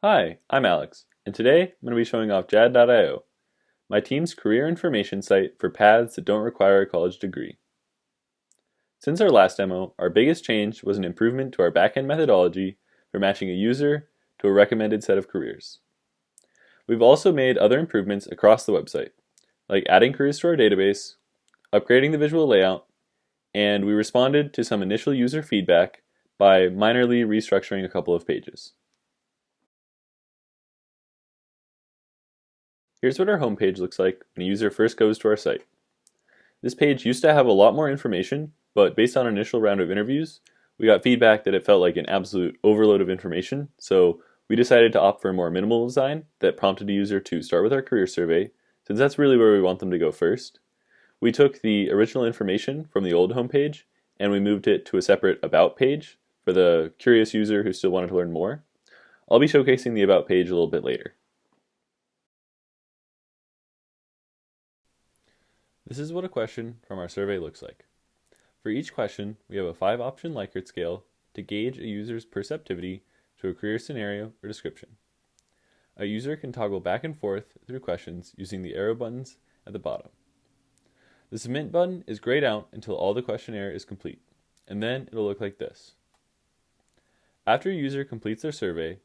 Hi, I'm Alex, and today I'm going to be showing off JAD.io, my team's career information site for paths that don't require a college degree. Since our last demo, our biggest change was an improvement to our backend methodology for matching a user to a recommended set of careers. We've also made other improvements across the website, like adding careers to our database, upgrading the visual layout, and we responded to some initial user feedback by minorly restructuring a couple of pages. Here's what our homepage looks like when a user first goes to our site. This page used to have a lot more information, but based on an initial round of interviews, we got feedback that it felt like an absolute overload of information, so we decided to opt for a more minimal design that prompted a user to start with our career survey, since that's really where we want them to go first. We took the original information from the old homepage and we moved it to a separate About page for the curious user who still wanted to learn more. I'll be showcasing the About page a little bit later. This is what a question from our survey looks like. For each question, we have a 5-option Likert scale to gauge a user's perceptivity to a career scenario or description. A user can toggle back and forth through questions using the arrow buttons at the bottom. The Submit button is grayed out until all the questionnaire is complete, and then it'll look like this. After a user completes their survey,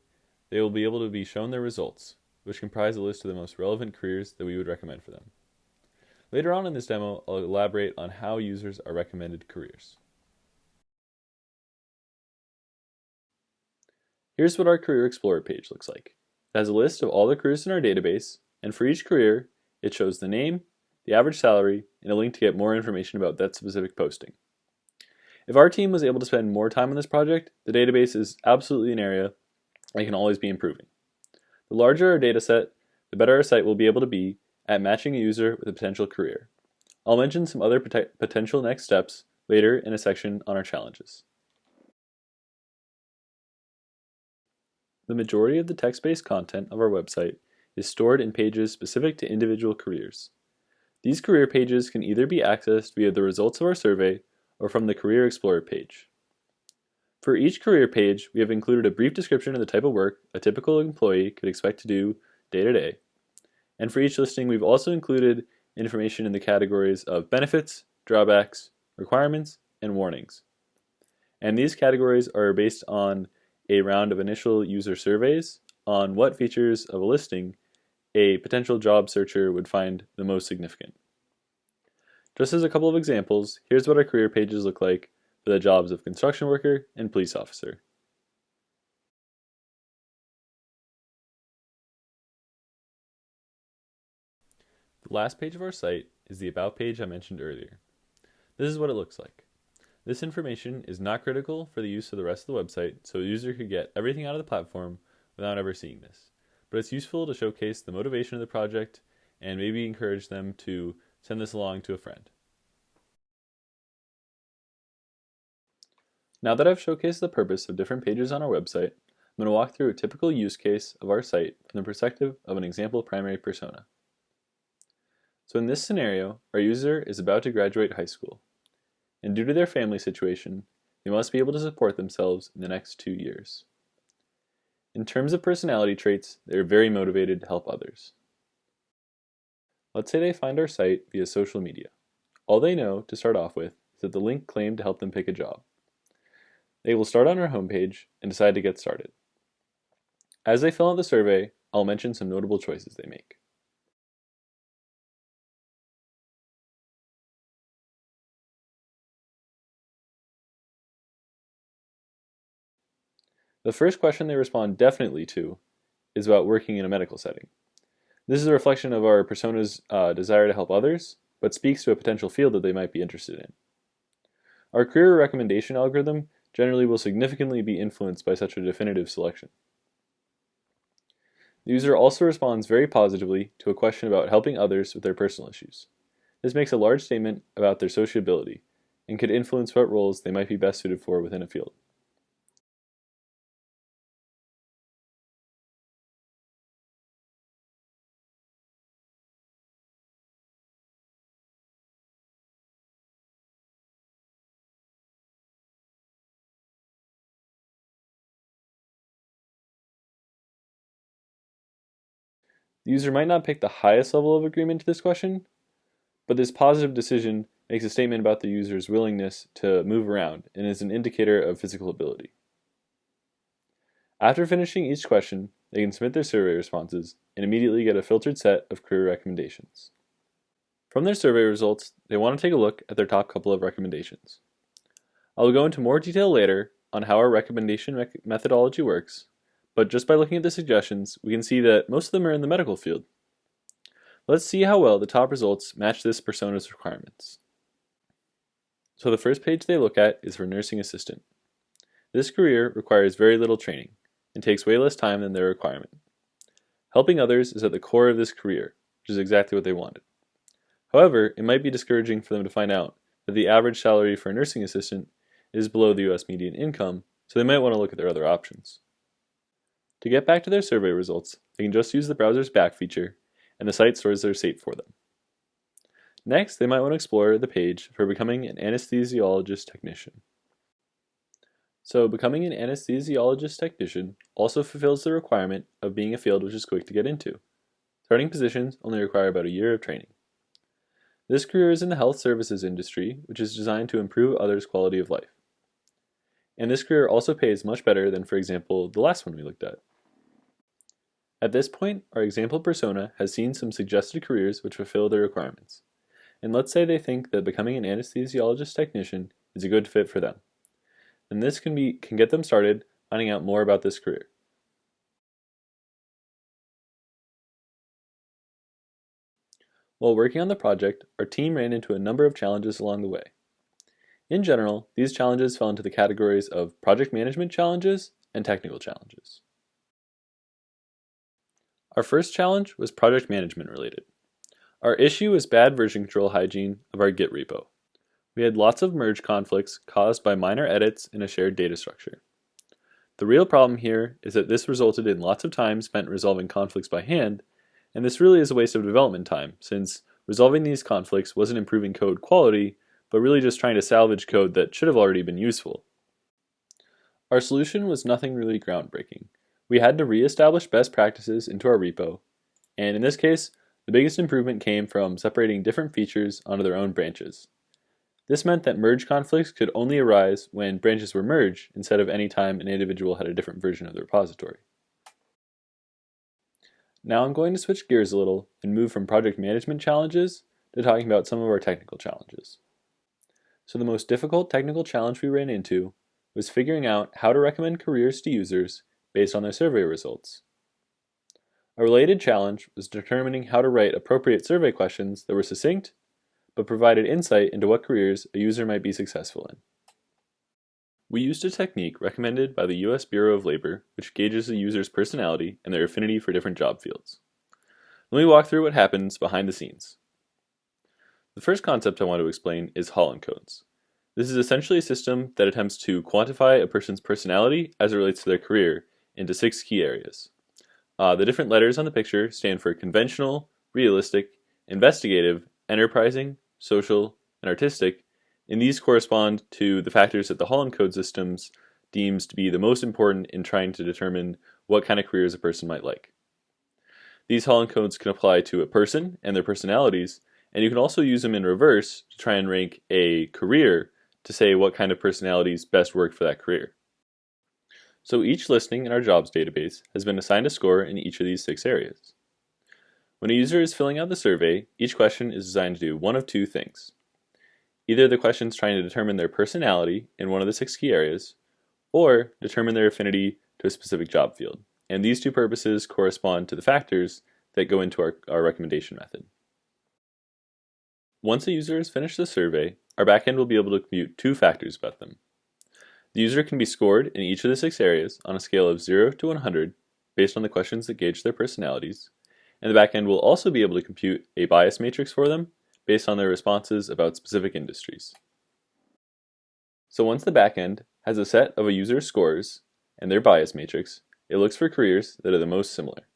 they will be able to be shown their results, which comprise a list of the most relevant careers that we would recommend for them. Later on in this demo, I'll elaborate on how users are recommended careers. Here's what our Career Explorer page looks like. It has a list of all the careers in our database, and for each career, it shows the name, the average salary, and a link to get more information about that specific posting. If our team was able to spend more time on this project, the database is absolutely an area that can always be improving. The larger our dataset, the better our site will be able to be at matching a user with a potential career. I'll mention some other potential next steps later in a section on our challenges. The majority of the text-based content of our website is stored in pages specific to individual careers. These career pages can either be accessed via the results of our survey or from the Career Explorer page. For each career page, we have included a brief description of the type of work a typical employee could expect to do day to day. And for each listing, we've also included information in the categories of benefits, drawbacks, requirements, and warnings. And these categories are based on a round of initial user surveys on what features of a listing a potential job searcher would find the most significant. Just as a couple of examples, here's what our career pages look like for the jobs of construction worker and police officer. The last page of our site is the About page I mentioned earlier. This is what it looks like. This information is not critical for the use of the rest of the website, so a user could get everything out of the platform without ever seeing this. But it's useful to showcase the motivation of the project and maybe encourage them to send this along to a friend. Now that I've showcased the purpose of different pages on our website, I'm going to walk through a typical use case of our site from the perspective of an example primary persona. So in this scenario, our user is about to graduate high school, and due to their family situation, they must be able to support themselves in the next 2 years. In terms of personality traits, they are very motivated to help others. Let's say they find our site via social media. All they know to start off with is that the link claimed to help them pick a job. They will start on our homepage and decide to get started. As they fill out the survey, I'll mention some notable choices they make. The first question they respond definitely to is about working in a medical setting. This is a reflection of our persona's desire to help others, but speaks to a potential field that they might be interested in. Our career recommendation algorithm generally will significantly be influenced by such a definitive selection. The user also responds very positively to a question about helping others with their personal issues. This makes a large statement about their sociability and could influence what roles they might be best suited for within a field. The user might not pick the highest level of agreement to this question, but this positive decision makes a statement about the user's willingness to move around and is an indicator of physical ability. After finishing each question, they can submit their survey responses and immediately get a filtered set of career recommendations. From their survey results, they want to take a look at their top couple of recommendations. I will go into more detail later on how our recommendation methodology works, but just by looking at the suggestions, we can see that most of them are in the medical field. Let's see how well the top results match this persona's requirements. So the first page they look at is for nursing assistant. This career requires very little training and takes way less time than their requirement. Helping others is at the core of this career, which is exactly what they wanted. However, it might be discouraging for them to find out that the average salary for a nursing assistant is below the US median income, so they might want to look at their other options. To get back to their survey results, they can just use the browser's back feature, and the site stores their state for them. Next, they might want to explore the page for becoming an anesthesiologist technician. So, becoming an anesthesiologist technician also fulfills the requirement of being a field which is quick to get into. Starting positions only require about a year of training. This career is in the health services industry, which is designed to improve others' quality of life. And this career also pays much better than, for example, the last one we looked at. At this point, our example persona has seen some suggested careers which fulfill their requirements. And let's say they think that becoming an anesthesiologist technician is a good fit for them. And this can get them started finding out more about this career. While working on the project, our team ran into a number of challenges along the way. In general, these challenges fell into the categories of project management challenges and technical challenges. Our first challenge was project management related. Our issue was bad version control hygiene of our Git repo. We had lots of merge conflicts caused by minor edits in a shared data structure. The real problem here is that this resulted in lots of time spent resolving conflicts by hand, and this really is a waste of development time, since resolving these conflicts wasn't improving code quality, but really just trying to salvage code that should have already been useful. Our solution was nothing really groundbreaking. We had to re-establish best practices into our repo, and in this case, the biggest improvement came from separating different features onto their own branches. This meant that merge conflicts could only arise when branches were merged instead of any time an individual had a different version of the repository. Now I'm going to switch gears a little and move from project management challenges to talking about some of our technical challenges. So the most difficult technical challenge we ran into was figuring out how to recommend careers to users based on their survey results. A related challenge was determining how to write appropriate survey questions that were succinct, but provided insight into what careers a user might be successful in. We used a technique recommended by the US Bureau of Labor, which gauges a user's personality and their affinity for different job fields. Let me walk through what happens behind the scenes. The first concept I want to explain is Holland codes. This is essentially a system that attempts to quantify a person's personality as it relates to their career into 6 key areas. The different letters on the picture stand for conventional, realistic, investigative, enterprising, social, and artistic, and these correspond to the factors that the Holland Code systems deems to be the most important in trying to determine what kind of careers a person might like. These Holland Codes can apply to a person and their personalities, and you can also use them in reverse to try and rank a career to say what kind of personalities best work for that career. So each listing in our jobs database has been assigned a score in each of these 6 areas. When a user is filling out the survey, each question is designed to do one of 2 things. Either the question is trying to determine their personality in one of the 6 key areas, or determine their affinity to a specific job field. And these 2 purposes correspond to the factors that go into our recommendation method. Once a user has finished the survey, our backend will be able to compute 2 factors about them. The user can be scored in each of the 6 areas on a scale of 0 to 100 based on the questions that gauge their personalities, and the backend will also be able to compute a bias matrix for them based on their responses about specific industries. So once the backend has a set of a user's scores and their bias matrix, it looks for careers that are the most similar.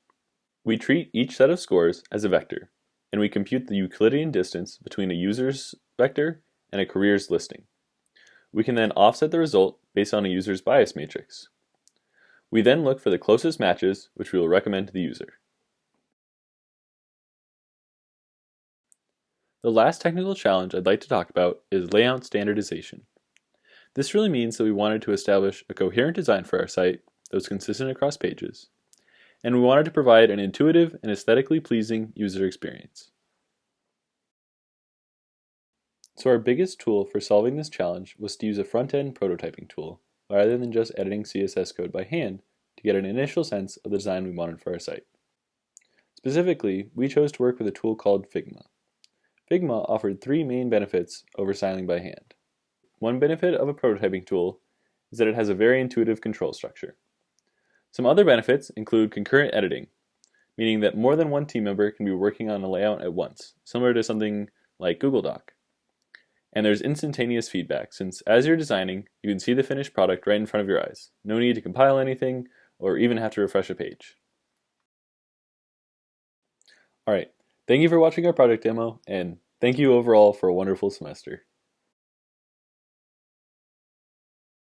We treat each set of scores as a vector, and we compute the Euclidean distance between a user's vector and a career's listing. We can then offset the result based on a user's bias matrix. We then look for the closest matches, which we will recommend to the user. The last technical challenge I'd like to talk about is layout standardization. This really means that we wanted to establish a coherent design for our site that was consistent across pages, and we wanted to provide an intuitive and aesthetically pleasing user experience. So our biggest tool for solving this challenge was to use a front-end prototyping tool, rather than just editing CSS code by hand to get an initial sense of the design we wanted for our site. Specifically, we chose to work with a tool called Figma. Figma offered three main benefits over styling by hand. One benefit of a prototyping tool is that it has a very intuitive control structure. Some other benefits include concurrent editing, meaning that more than one team member can be working on a layout at once, similar to something like Google Doc. And there's instantaneous feedback, since as you're designing, you can see the finished product right in front of your eyes. No need to compile anything, or even have to refresh a page. Alright, thank you for watching our project demo, and thank you overall for a wonderful semester.